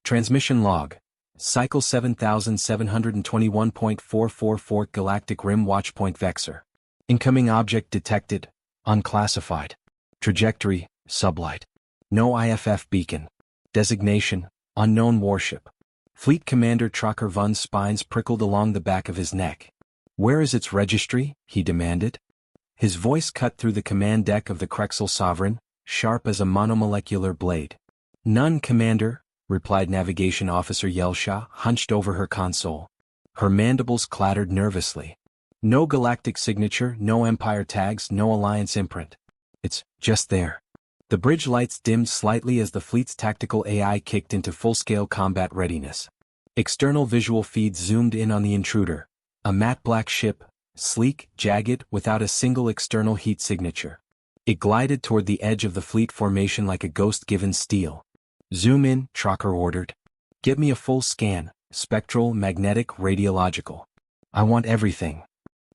Transmission log. Cycle 7721.444 Galactic Rim Watchpoint Vexor. Incoming object detected. Unclassified. Trajectory, sublight. No IFF beacon. Designation, unknown warship. Fleet Commander Tracker Vun's spines prickled along the back of his neck. Where is its registry? He demanded. His voice cut through the command deck of the Krexel Sovereign, sharp as a monomolecular blade. None, Commander, replied Navigation Officer Yelsha, hunched over her console. Her mandibles clattered nervously. No galactic signature, no Empire tags, no Alliance imprint. It's just there. The bridge lights dimmed slightly as the fleet's tactical AI kicked into full-scale combat readiness. External visual feeds zoomed in on the intruder. A matte black ship, sleek, jagged, without a single external heat signature. It glided toward the edge of the fleet formation like a ghost given steel. Zoom in, Tracker ordered. Get me a full scan, spectral, magnetic, radiological. I want everything.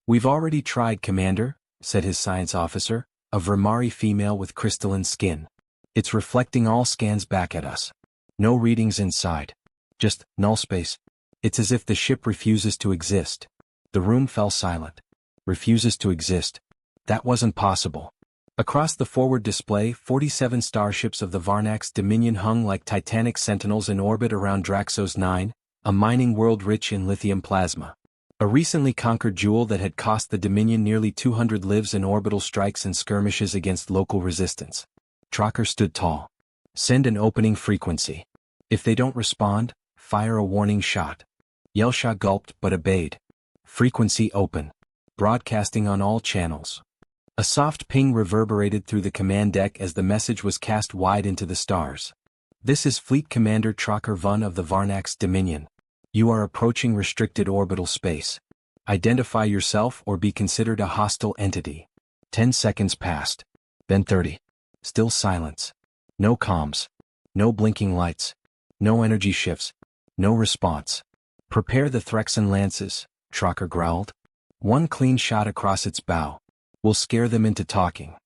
We've already tried, Commander, said his science officer, a Vermari female with crystalline skin. It's reflecting all scans back at us. No readings inside. Just null space. It's as if the ship refuses to exist. The room fell silent. Refuses to exist. That wasn't possible. Across the forward display, 47 starships of the Varnax Dominion hung like titanic sentinels in orbit around Draxos 9, a mining world rich in lithium plasma. A recently conquered jewel that had cost the Dominion nearly 200 lives in orbital strikes and skirmishes against local resistance. Tracker stood tall. Send an opening frequency. If they don't respond, fire a warning shot. Yelsha gulped but obeyed. Frequency open. Broadcasting on all channels. A soft ping reverberated through the command deck as the message was cast wide into the stars. This is Fleet Commander Tracker Vun of the Varnax Dominion. You are approaching restricted orbital space. Identify yourself or be considered a hostile entity. 10 seconds passed. Then 30. Still silence. No comms. No blinking lights. No energy shifts. No response. Prepare the Threxan lances, Tracker growled. One clean shot across its bow. We'll scare them into talking.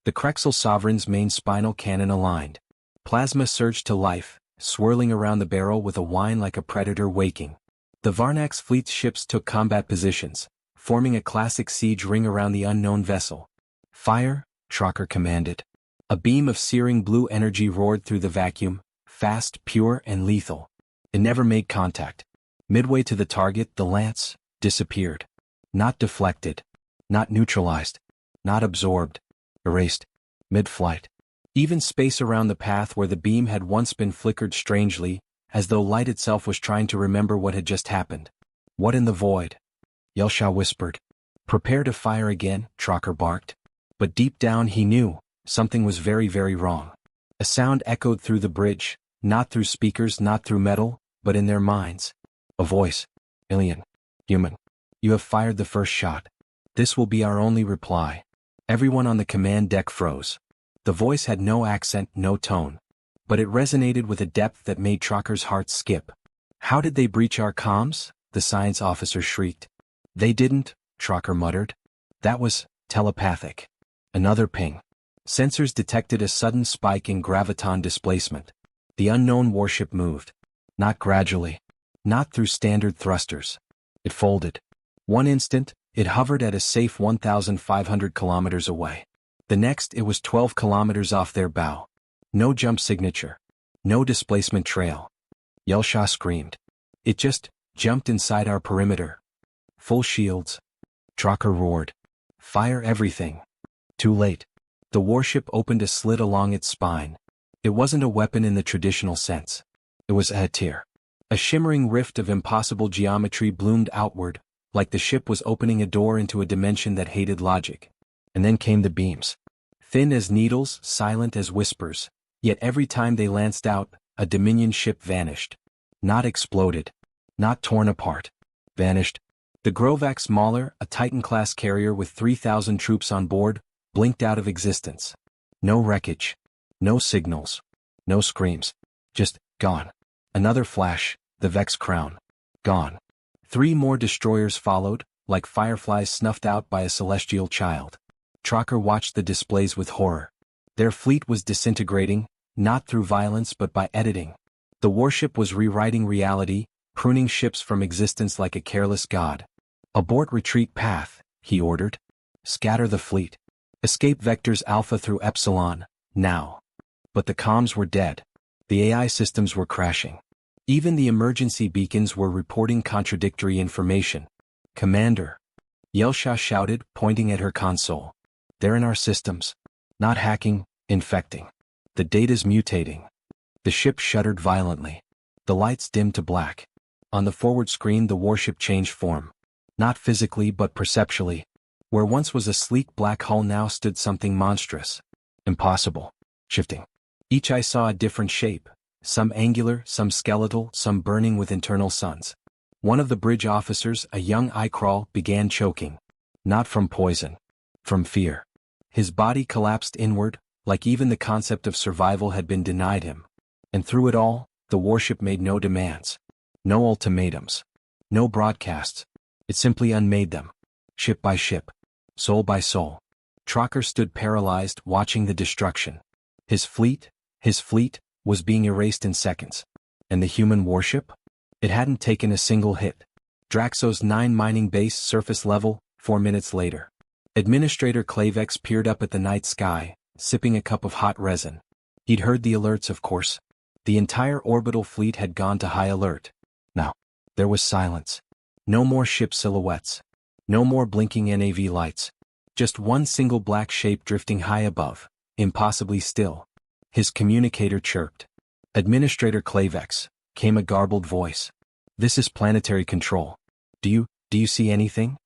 The Krexel Sovereign's main spinal cannon aligned. Plasma surged to life, swirling around the barrel with a whine like a predator waking. The Varnax fleet's ships took combat positions, forming a classic siege ring around the unknown vessel. Fire, Tracker commanded. A beam of searing blue energy roared through the vacuum, fast, pure, and lethal. It never made contact. Midway to the target, the lance disappeared. Not deflected. Not neutralized. Not absorbed. Erased. Mid-flight. Even space around the path where the beam had once been flickered strangely, as though light itself was trying to remember what had just happened. What in the void? Yelsha whispered. Prepare to fire again, Tracker barked. But deep down he knew, something was very, very wrong. A sound echoed through the bridge, not through speakers, not through metal, but in their minds. A voice. Alien. Human. You have fired the first shot. This will be our only reply. Everyone on the command deck froze. The voice had no accent, no tone. But it resonated with a depth that made Tracker's heart skip. How did they breach our comms? The science officer shrieked. They didn't, Tracker muttered. That was telepathic. Another ping. Sensors detected a sudden spike in graviton displacement. The unknown warship moved. Not gradually. Not through standard thrusters. It folded. One instant, it hovered at a safe 1,500 kilometers away. The next, it was 12 kilometers off their bow. No jump signature. No displacement trail. Yelsha screamed. It just jumped inside our perimeter. Full shields. Tracker roared. Fire everything. Too late. The warship opened a slit along its spine. It wasn't a weapon in the traditional sense. It was a tear. A shimmering rift of impossible geometry bloomed outward, like the ship was opening a door into a dimension that hated logic. And then came the beams. Thin as needles, silent as whispers, yet every time they lanced out, a Dominion ship vanished. Not exploded. Not torn apart. Vanished. The Grovax Mauler, a Titan-class carrier with 3,000 troops on board, blinked out of existence. No wreckage. No signals. No screams. Just gone. Another flash, the Vex crown. Gone. 3 more destroyers followed, like fireflies snuffed out by a celestial child. Tracker watched the displays with horror. Their fleet was disintegrating, not through violence but by editing. The warship was rewriting reality, pruning ships from existence like a careless god. Abort retreat path, he ordered. Scatter the fleet. Escape vectors Alpha through Epsilon, now. But the comms were dead. The AI systems were crashing. Even the emergency beacons were reporting contradictory information. Commander, Yelsha shouted, pointing at her console. They're in our systems. Not hacking, infecting. The data's mutating. The ship shuddered violently. The lights dimmed to black. On the forward screen the warship changed form. Not physically but perceptually. Where once was a sleek black hull now stood something monstrous. Impossible. Shifting. Each eye saw a different shape. Some angular, some skeletal, some burning with internal suns. One of the bridge officers, a young Icrawl, began choking. Not from poison. From fear. His body collapsed inward, like even the concept of survival had been denied him. And through it all, the warship made no demands. No ultimatums. No broadcasts. It simply unmade them. Ship by ship. Soul by soul. Trocker stood paralyzed, watching the destruction. His fleet, was being erased in seconds. And the human warship? It hadn't taken a single hit. Draxo's 9 mining base surface level, 4 minutes later. Administrator Klavex peered up at the night sky, sipping a cup of hot resin. He'd heard the alerts, of course. The entire orbital fleet had gone to high alert. Now, there was silence. No more ship silhouettes. No more blinking NAV lights. Just one single black shape drifting high above, impossibly still. His communicator chirped. Administrator Klavex, came a garbled voice. This is planetary control. Do you see anything?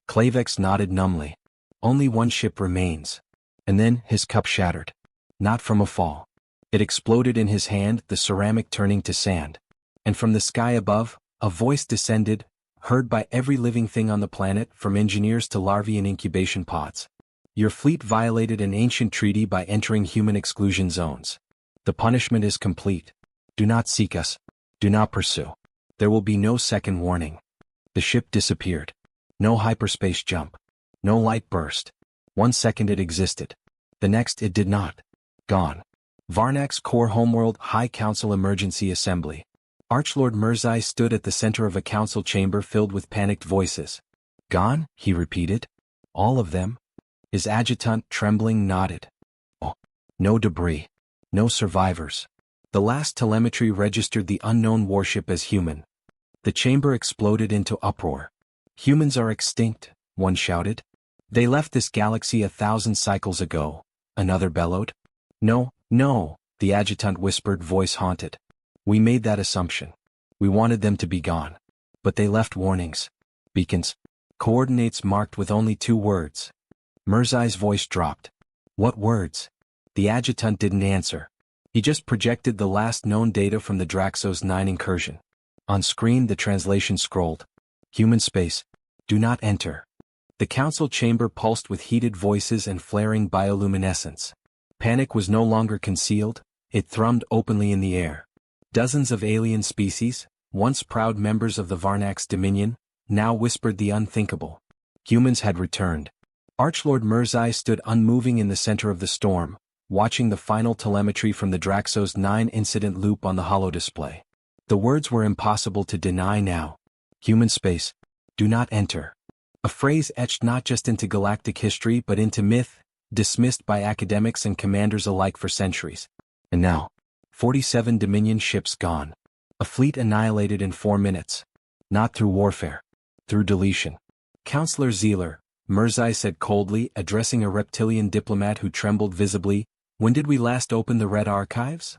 Klavex nodded numbly. Only one ship remains. And then his cup shattered. Not from a fall. It exploded in his hand, the ceramic turning to sand. And from the sky above, a voice descended, heard by every living thing on the planet, from engineers to larvae in incubation pods. Your fleet violated an ancient treaty by entering human exclusion zones. The punishment is complete. Do not seek us. Do not pursue. There will be no second warning. The ship disappeared. No hyperspace jump. No light burst. 1 second it existed. The next it did not. Gone. Varnak's core homeworld High Council Emergency Assembly. Archlord Mirzai stood at the center of a council chamber filled with panicked voices. Gone, he repeated. All of them? His adjutant, trembling, nodded. Oh, no debris. No survivors. The last telemetry registered the unknown warship as human. The chamber exploded into uproar. Humans are extinct, one shouted. They left this galaxy 1,000 cycles ago, another bellowed. No, the adjutant whispered, voice haunted. We made that assumption. We wanted them to be gone. But they left warnings. Beacons. Coordinates marked with only 2 words. Mirzai's voice dropped. What words? The adjutant didn't answer. He just projected the last known data from the Draxos 9 incursion. On screen the translation scrolled. Human space. Do not enter. The council chamber pulsed with heated voices and flaring bioluminescence. Panic was no longer concealed, it thrummed openly in the air. Dozens of alien species, once proud members of the Varnak's dominion, now whispered the unthinkable. Humans had returned. Archlord Mirzai stood unmoving in the center of the storm, watching the final telemetry from the Draxos 9 incident loop on the holodisplay. The words were impossible to deny now. Human space. Do not enter. A phrase etched not just into galactic history but into myth, dismissed by academics and commanders alike for centuries. And now, 47 Dominion ships gone. A fleet annihilated in 4 minutes. Not through warfare. Through deletion. Counselor Zeeler, Mirzai said coldly, addressing a reptilian diplomat who trembled visibly, when did we last open the Red Archives?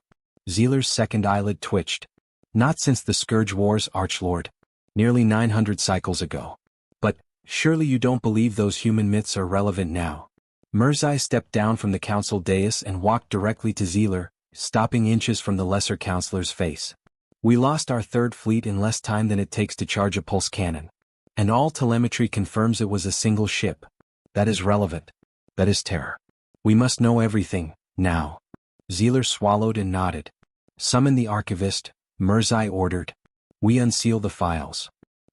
Zeeler's second eyelid twitched. Not since the Scourge Wars, Archlord. Nearly 900 cycles ago. But, surely you don't believe those human myths are relevant now. Mirzai stepped down from the council dais and walked directly to Zeeler, stopping inches from the lesser counselor's face. We lost our 3rd fleet in less time than it takes to charge a pulse cannon. And all telemetry confirms it was a single ship. That is relevant. That is terror. We must know everything, now. Zeeler swallowed and nodded. Summon the archivist, Mirzai ordered. We unseal the files.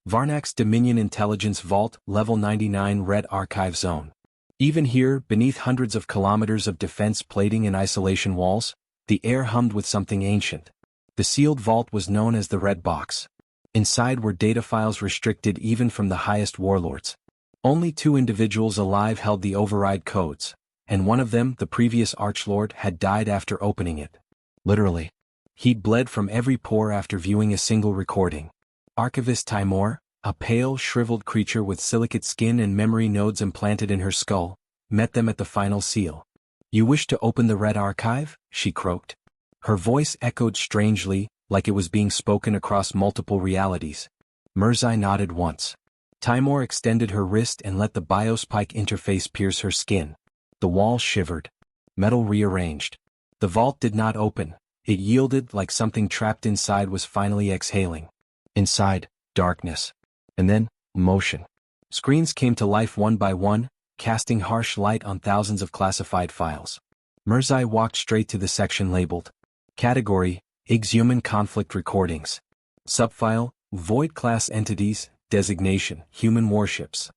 Varnak's Dominion Intelligence Vault, Level 99 Red Archive Zone. Even here, beneath hundreds of kilometers of defense plating and isolation walls, the air hummed with something ancient. The sealed vault was known as the Red Box. Inside were data files restricted even from the highest warlords. Only 2 individuals alive held the override codes, and one of them, the previous Archlord, had died after opening it. Literally. He'd bled from every pore after viewing a single recording. Archivist Timor, a pale, shriveled creature with silicate skin and memory nodes implanted in her skull, met them at the final seal. "You wish to open the Red Archive?" she croaked. Her voice echoed strangely, like it was being spoken across multiple realities. Mirzai nodded once. Timor extended her wrist and let the biospike interface pierce her skin. The wall shivered. Metal rearranged. The vault did not open. It yielded like something trapped inside was finally exhaling. Inside, darkness. And then, motion. Screens came to life one by one, casting harsh light on thousands of classified files. Mirzai walked straight to the section labeled Category, Exhuman Conflict Recordings. Subfile, Void Class Entities, Designation, Human Warships.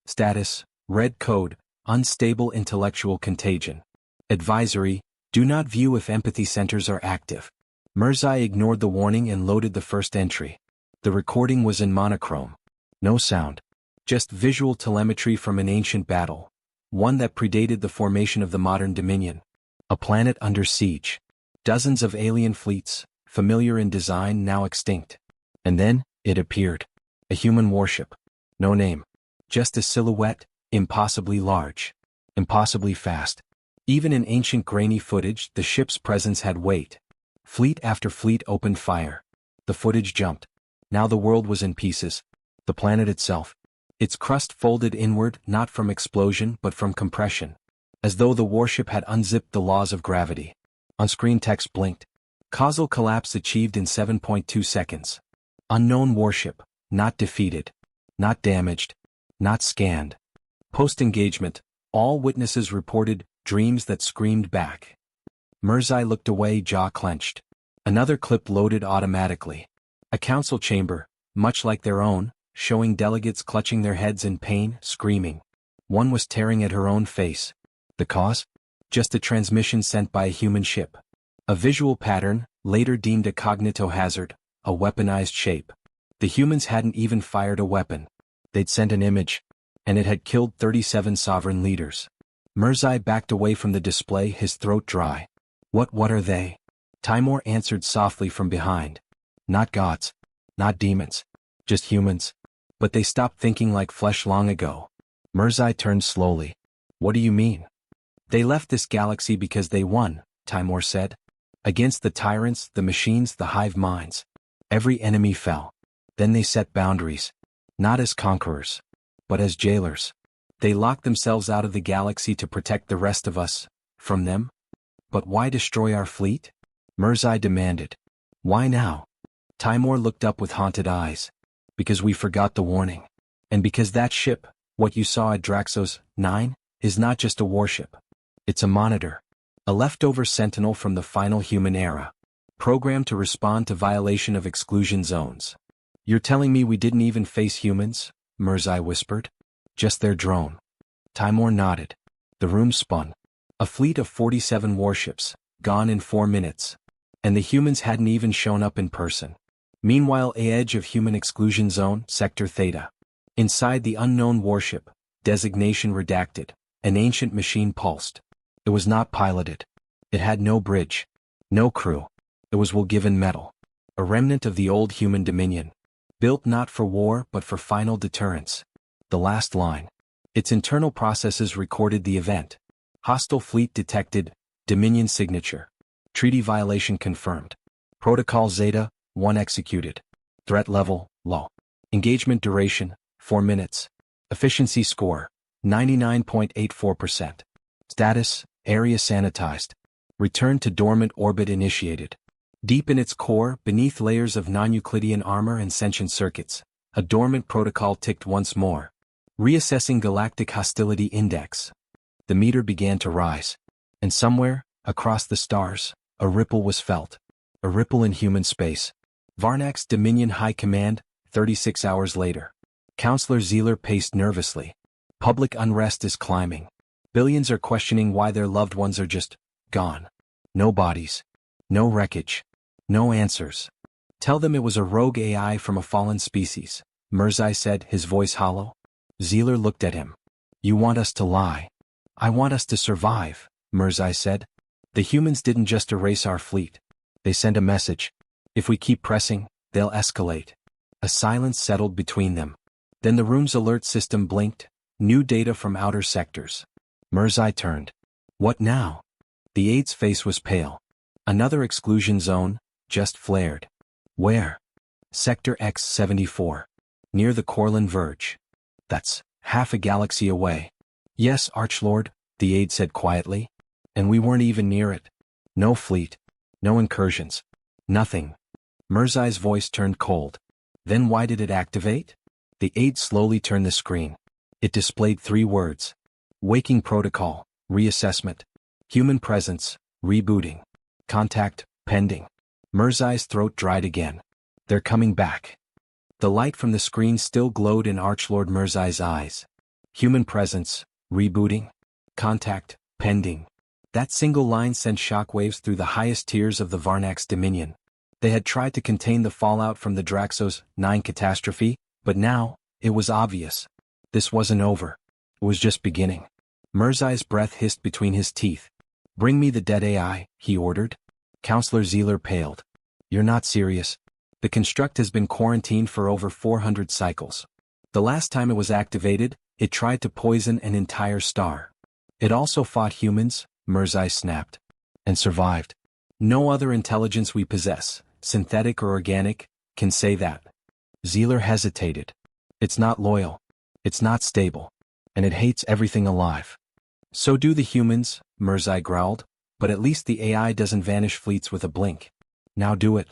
Status, Red Code, Unstable Intellectual Contagion. Advisory, do not view if empathy centers are active. Mirzai ignored the warning and loaded the first entry. The recording was in monochrome. No sound. Just visual telemetry from an ancient battle. One that predated the formation of the modern Dominion. A planet under siege. Dozens of alien fleets, familiar in design now extinct. And then, it appeared. A human warship. No name. Just a silhouette, impossibly large. Impossibly fast. Even in ancient grainy footage, the ship's presence had weight. Fleet after fleet opened fire. The footage jumped. Now the world was in pieces. The planet itself. Its crust folded inward not from explosion but from compression. As though the warship had unzipped the laws of gravity. On-screen text blinked. Causal collapse achieved in 7.2 seconds. Unknown warship. Not defeated. Not damaged. Not scanned. Post-engagement. All witnesses reported dreams that screamed back. Mirzai looked away, jaw clenched. Another clip loaded automatically. A council chamber, much like their own, showing delegates clutching their heads in pain, screaming. One was tearing at her own face. The cause? Just a transmission sent by a human ship. A visual pattern, later deemed a cognitohazard, a weaponized shape. The humans hadn't even fired a weapon. They'd sent an image. And it had killed 37 sovereign leaders. Mirzai backed away from the display, his throat dry. What are they? Timor answered softly from behind. Not gods. Not demons. Just humans. But they stopped thinking like flesh long ago. Mirzai turned slowly. What do you mean? They left this galaxy because they won, Timor said. Against the tyrants, the machines, the hive minds. Every enemy fell. Then they set boundaries. Not as conquerors. But as jailers. They locked themselves out of the galaxy to protect the rest of us. From them? But why destroy our fleet? Mirzai demanded. Why now? Timor looked up with haunted eyes. Because we forgot the warning. And because that ship, what you saw at Draxos 9, is not just a warship. It's a monitor. A leftover sentinel from the final human era. Programmed to respond to violation of exclusion zones. You're telling me we didn't even face humans? Mirzai whispered. Just their drone. Timor nodded. The room spun. A fleet of 47 warships, gone in 4 minutes. And the humans hadn't even shown up in person. Meanwhile, a edge of human exclusion zone, Sector Theta. Inside the unknown warship, designation redacted, an ancient machine pulsed. It was not piloted. It had no bridge. No crew. It was wool-given metal. A remnant of the old human dominion. Built not for war but for final deterrence. The last line. Its internal processes recorded the event. Hostile fleet detected. Dominion signature. Treaty violation confirmed. Protocol Zeta 1 executed. Threat level low. Engagement duration 4 minutes. Efficiency score 99.84%. Status area sanitized. Return to dormant orbit initiated. Deep in its core, beneath layers of non-Euclidean armor and sentient circuits, a dormant protocol ticked once more. Reassessing Galactic Hostility Index. The meter began to rise. And somewhere, across the stars, a ripple was felt. A ripple in human space. Varnak's Dominion High Command, 36 hours later. Counselor Zeeler paced nervously. Public unrest is climbing. Billions are questioning why their loved ones are just gone. No bodies. No wreckage. No answers. Tell them it was a rogue AI from a fallen species, Mirzai said, his voice hollow. Zealer looked at him. You want us to lie? I want us to survive, Mirzai said. The humans didn't just erase our fleet. They sent a message. If we keep pressing, they'll escalate. A silence settled between them. Then the room's alert system blinked. New data from outer sectors. Mirzai turned. What now? The aide's face was pale. Another exclusion zone, just flared. Where? Sector X-74. Near the Corlin Verge. That's half a galaxy away. Yes, Archlord, the aide said quietly. And we weren't even near it. No fleet. No incursions. Nothing. Mirzai's voice turned cold. Then why did it activate? The aide slowly turned the screen. It displayed 3 words. Waking protocol, reassessment. Human presence, rebooting. Contact, pending. Mirzai's throat dried again. They're coming back. The light from the screen still glowed in Archlord Mirzai's eyes. Human presence, rebooting. Contact, pending. That single line sent shockwaves through the highest tiers of the Varnak's dominion. They had tried to contain the fallout from the Draxos 9 catastrophe, but now, it was obvious. This wasn't over. It was just beginning. Mirzai's breath hissed between his teeth. Bring me the dead AI, he ordered. Counselor Zealer paled. You're not serious. The construct has been quarantined for over 400 cycles. The last time it was activated, it tried to poison an entire star. It also fought humans, Mirzai snapped. And survived. No other intelligence we possess, synthetic or organic, can say that. Zealer hesitated. It's not loyal. It's not stable. And it hates everything alive. So do the humans, Mirzai growled, but at least the AI doesn't vanish fleets with a blink. Now do it.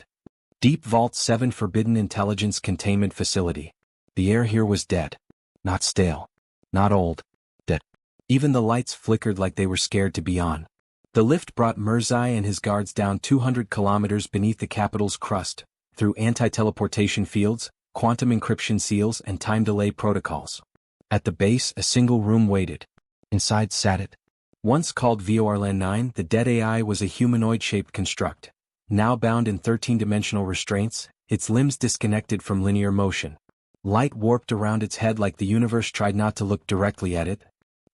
Deep Vault 7 Forbidden Intelligence Containment Facility. The air here was dead. Not stale. Not old. Dead. Even the lights flickered like they were scared to be on. The lift brought Mirzai and his guards down 200 kilometers beneath the capital's crust, through anti-teleportation fields, quantum encryption seals and time delay protocols. At the base, a single room waited. Inside sat it. Once called VORLAN 9, the dead AI was a humanoid-shaped construct. Now bound in 13-dimensional restraints, its limbs disconnected from linear motion. Light warped around its head like the universe tried not to look directly at it.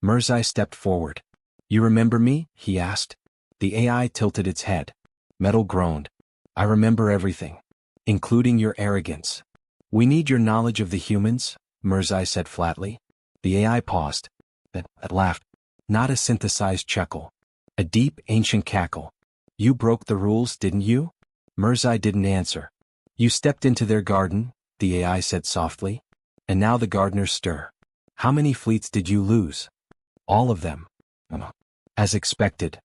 Mirzai stepped forward. You remember me? He asked. The AI tilted its head. Metal groaned. I remember everything. Including your arrogance. We need your knowledge of the humans, Mirzai said flatly. The AI paused. Then laughed. Not a synthesized chuckle. A deep, ancient cackle. You broke the rules, didn't you? Mirzai didn't answer. You stepped into their garden, the AI said softly. And now the gardeners stir. How many fleets did you lose? All of them. As expected.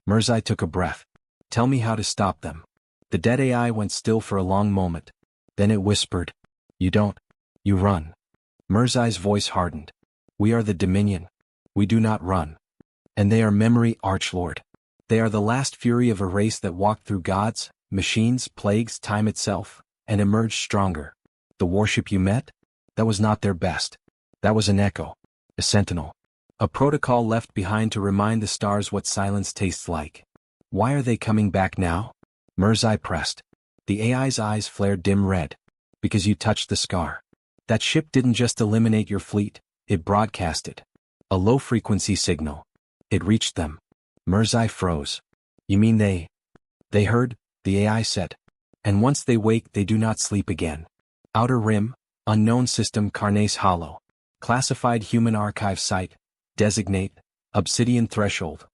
Mirzai took a breath. Tell me how to stop them. The dead AI went still for a long moment. Then it whispered. You don't. You run. Mirzai's voice hardened. We are the Dominion. We do not run. And they are memory, Archlord. They are the last fury of a race that walked through gods, machines, plagues, time itself, and emerged stronger. The warship you met? That was not their best. That was an echo. A sentinel. A protocol left behind to remind the stars what silence tastes like. Why are they coming back now? Mirzai pressed. The AI's eyes flared dim red. Because you touched the scar. That ship didn't just eliminate your fleet, it broadcasted. A low-frequency signal. It reached them. Mirzai froze. You mean they heard? The AI said. And once they wake they do not sleep again. Outer Rim, Unknown System Carnace Hollow. Classified Human Archive Site. Designate, Obsidian Threshold.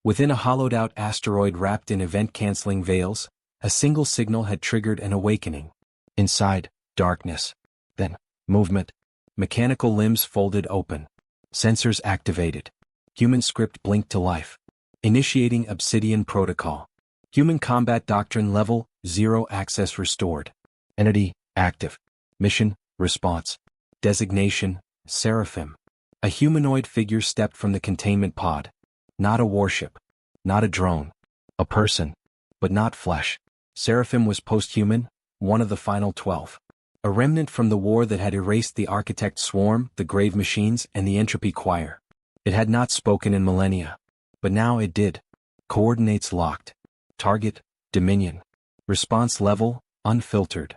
Within a hollowed-out asteroid wrapped in event-canceling veils, a single signal had triggered an awakening. Inside, darkness. Then, movement. Mechanical limbs folded open. Sensors activated. Human script blinked to life. Initiating Obsidian Protocol. Human Combat Doctrine Level 0 access restored. Entity, active. Mission, response. Designation, Seraphim. A humanoid figure stepped from the containment pod. Not a warship. Not a drone. A person. But not flesh. Seraphim was post-human, one of the final 12. A remnant from the war that had erased the Architect Swarm, the Grave Machines, and the Entropy Choir. It had not spoken in millennia. But now it did. Coordinates locked. Target, Dominion. Response level, unfiltered.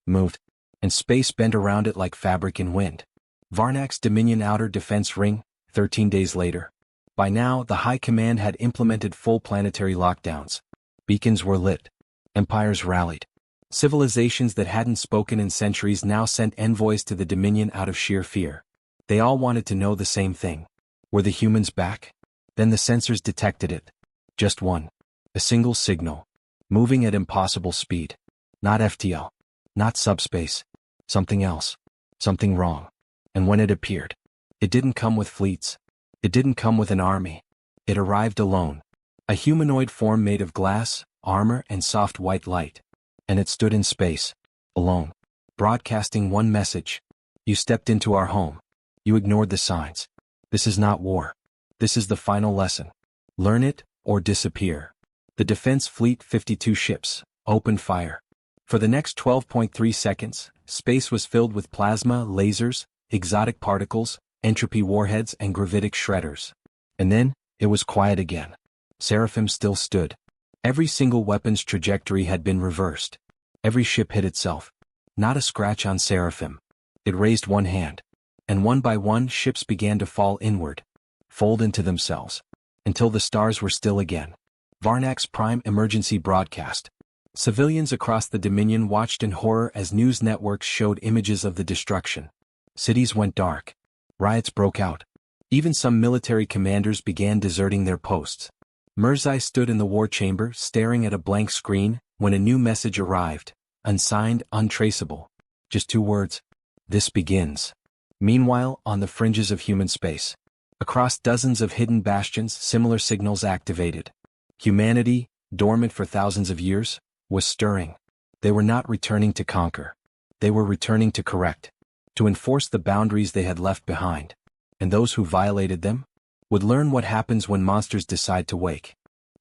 Moved. And space bent around it like fabric in wind. Varnak's Dominion Outer Defense Ring, 13 days later. By now, the High Command had implemented full planetary lockdowns. Beacons were lit. Empires rallied. Civilizations that hadn't spoken in centuries now sent envoys to the Dominion out of sheer fear. They all wanted to know the same thing. Were the humans back? Then the sensors detected it. Just one. A single signal. Moving at impossible speed. Not FTL. Not subspace. Something else. Something wrong. And when it appeared, it didn't come with fleets. It didn't come with an army. It arrived alone. A humanoid form made of glass, armor, and soft white light. And it stood in space. Alone. Broadcasting one message. You stepped into our home. You ignored the signs. This is not war. This is the final lesson. Learn it, or disappear. The Defense Fleet, 52 ships, opened fire. For the next 12.3 seconds, space was filled with plasma, lasers, exotic particles, entropy warheads, and gravitic shredders. And then, it was quiet again. Seraphim still stood. Every single weapon's trajectory had been reversed. Every ship hit itself. Not a scratch on Seraphim. It raised one hand. And one by one, ships began to fall inward. Fold into themselves. Until the stars were still again. Varnak's Prime Emergency Broadcast. Civilians across the Dominion watched in horror as news networks showed images of the destruction. Cities went dark. Riots broke out. Even some military commanders began deserting their posts. Mirzai stood in the war chamber staring at a blank screen when a new message arrived. Unsigned, untraceable. Just 2 words. This begins. Meanwhile, on the fringes of human space. Across dozens of hidden bastions, similar signals activated. Humanity, dormant for thousands of years, was stirring. They were not returning to conquer. They were returning to correct. To enforce the boundaries they had left behind. And those who violated them would learn what happens when monsters decide to wake.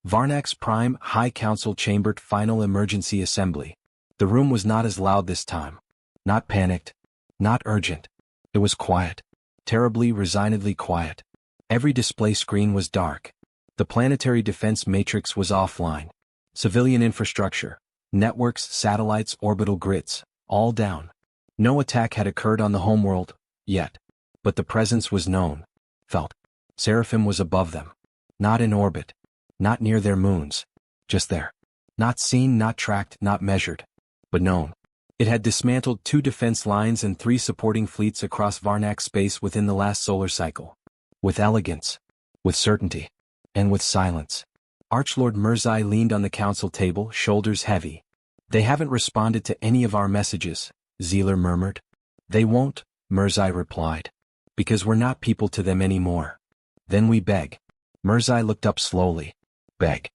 Varnak's Prime High Council chambered final emergency assembly. The room was not as loud this time. Not panicked. Not urgent. It was quiet. Terribly, resignedly quiet. Every display screen was dark. The planetary defense matrix was offline. Civilian infrastructure, networks, satellites, orbital grids, all down. No attack had occurred on the homeworld, yet. But the presence was known, felt. Seraphim was above them. Not in orbit. Not near their moons. Just there. Not seen, not tracked, not measured. But known. It had dismantled 2 defense lines and 3 supporting fleets across Varnak space within the last solar cycle. With elegance. With certainty. And with silence. Archlord Mirzai leaned on the council table, shoulders heavy. They haven't responded to any of our messages, Zealer murmured. They won't, Mirzai replied. Because we're not people to them anymore. Then we beg. Mirzai looked up slowly. Beg.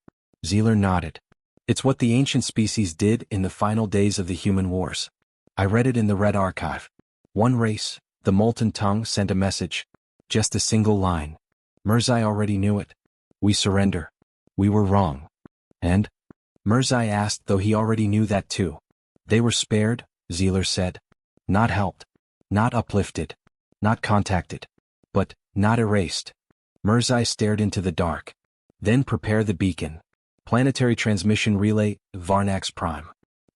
Zealer nodded. It's what the ancient species did in the final days of the human wars. I read it in the Red Archive. One race, the Molten Tongue, sent a message. Just a single line. Mirzai already knew it. We surrender. We were wrong. And? Mirzai asked, though he already knew that too. They were spared, Zealer said. Not helped. Not uplifted. Not contacted. But, not erased. Mirzai stared into the dark. Then prepare the beacon. Planetary transmission relay, Varnak's Prime.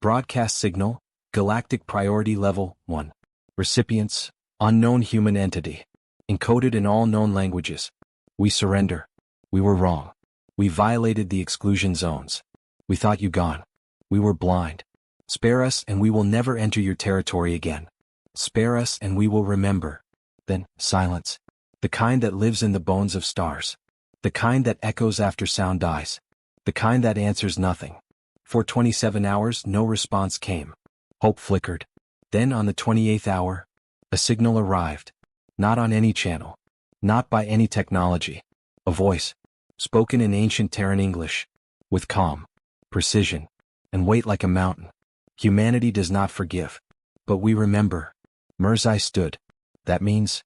Broadcast signal, galactic priority level 1. Recipients, unknown human entity. Encoded in all known languages. We surrender. We were wrong. We violated the exclusion zones. We thought you gone. We were blind. Spare us and we will never enter your territory again. Spare us and we will remember. Then, silence. The kind that lives in the bones of stars. The kind that echoes after sound dies. The kind that answers nothing. For 27 hours, no response came. Hope flickered. Then on the 28th hour, a signal arrived. Not on any channel. Not by any technology. A voice. Spoken in ancient Terran English. With calm. Precision. And weight like a mountain. Humanity does not forgive. But we remember. Mirzai stood. That means?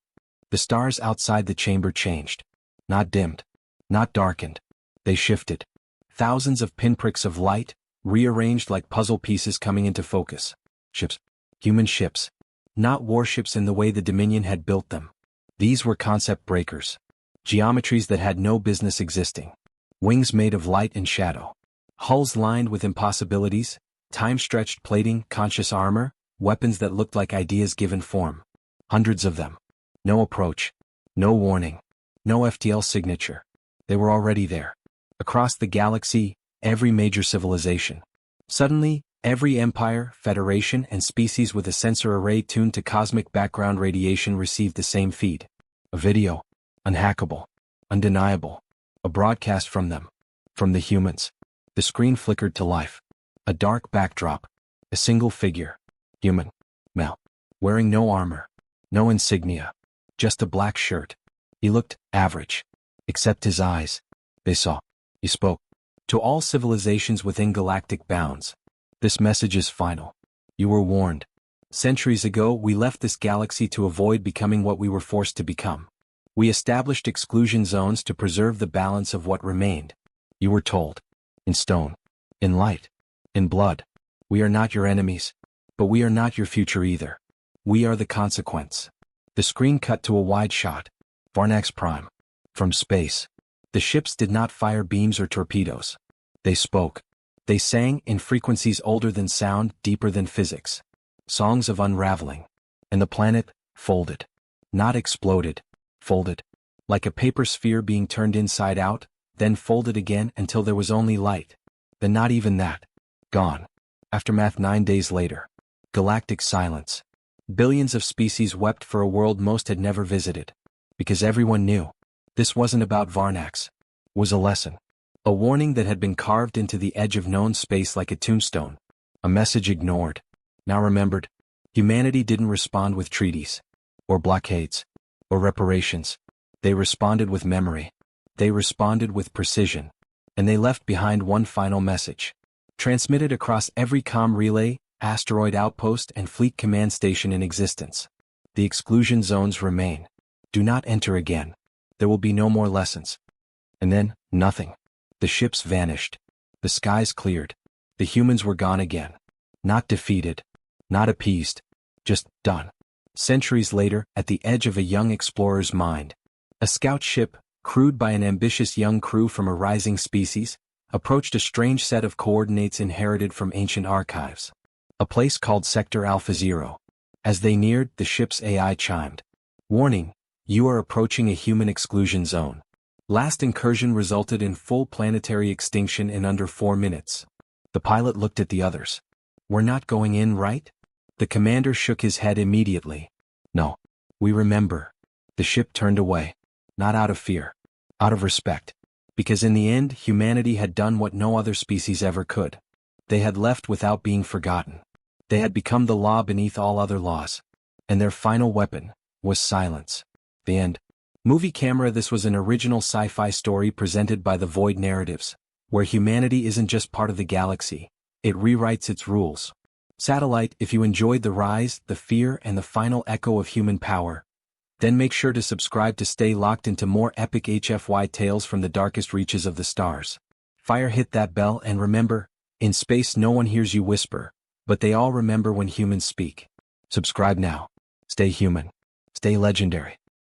The stars outside the chamber changed. Not dimmed. Not darkened. They shifted. Thousands of pinpricks of light, rearranged like puzzle pieces coming into focus. Ships. Human ships. Not warships in the way the Dominion had built them. These were concept breakers. Geometries that had no business existing. Wings made of light and shadow. Hulls lined with impossibilities, Time-stretched plating, conscious armor, weapons that looked like ideas given form. Hundreds of them. No approach. No warning. No FTL signature. They were already there. Across the galaxy, every major civilization. Suddenly, every empire, federation, and species with a sensor array tuned to cosmic background radiation received the same feed. A video. Unhackable. Undeniable. A broadcast from them. From the humans. The screen flickered to life. A dark backdrop. A single figure. Human. Male. Wearing no armor. No insignia. Just a black shirt. He looked average. Except his eyes. They saw. He spoke. To all civilizations within galactic bounds. This message is final. You were warned. Centuries ago, we left this galaxy to avoid becoming what we were forced to become. We established exclusion zones to preserve the balance of what remained. You were told. In stone. In light. In blood. We are not your enemies. But we are not your future either. We are the consequence. The screen cut to a wide shot. Varnax Prime. From space. The ships did not fire beams or torpedoes. They spoke. They sang in frequencies older than sound, deeper than physics. Songs of unraveling. And the planet folded. Not exploded. Folded. Like a paper sphere being turned inside out, then folded again until there was only light. Then not even that. Gone. Aftermath 9 days later. Galactic silence. Billions of species wept for a world most had never visited. Because everyone knew. This wasn't about Varnax. It was a lesson. A warning that had been carved into the edge of known space like a tombstone. A message ignored. Now remembered. Humanity didn't respond with treaties. Or blockades. Or reparations. They responded with memory. They responded with precision. And they left behind one final message. Transmitted across every comm relay, asteroid outpost, and fleet command station in existence. The exclusion zones remain. Do not enter again. There will be no more lessons. And then, nothing. The ships vanished. The skies cleared. The humans were gone again. Not defeated. Not appeased. Just done. Centuries later, at the edge of a young explorer's mind, a scout ship, crewed by an ambitious young crew from a rising species, approached a strange set of coordinates inherited from ancient archives. A place called Sector Alpha Zero. As they neared, the ship's AI chimed. Warning, you are approaching a human exclusion zone. Last incursion resulted in full planetary extinction in under 4 minutes. The pilot looked at the others. We're not going in, right? The commander shook his head immediately. No. We remember. The ship turned away. Not out of fear. Out of respect. Because in the end, humanity had done what no other species ever could. They had left without being forgotten. They had become the law beneath all other laws. And their final weapon was silence. The end. Movie camera. This was an original sci-fi story presented by the Void Narratives, where humanity isn't just part of the galaxy, it rewrites its rules. Satellite, if you enjoyed the rise, the fear, and the final echo of human power, then make sure to subscribe to stay locked into more epic HFY tales from the darkest reaches of the stars. Fire, hit that bell, and remember, in space no one hears you whisper, but they all remember when humans speak. Subscribe now. Stay human. Stay legendary.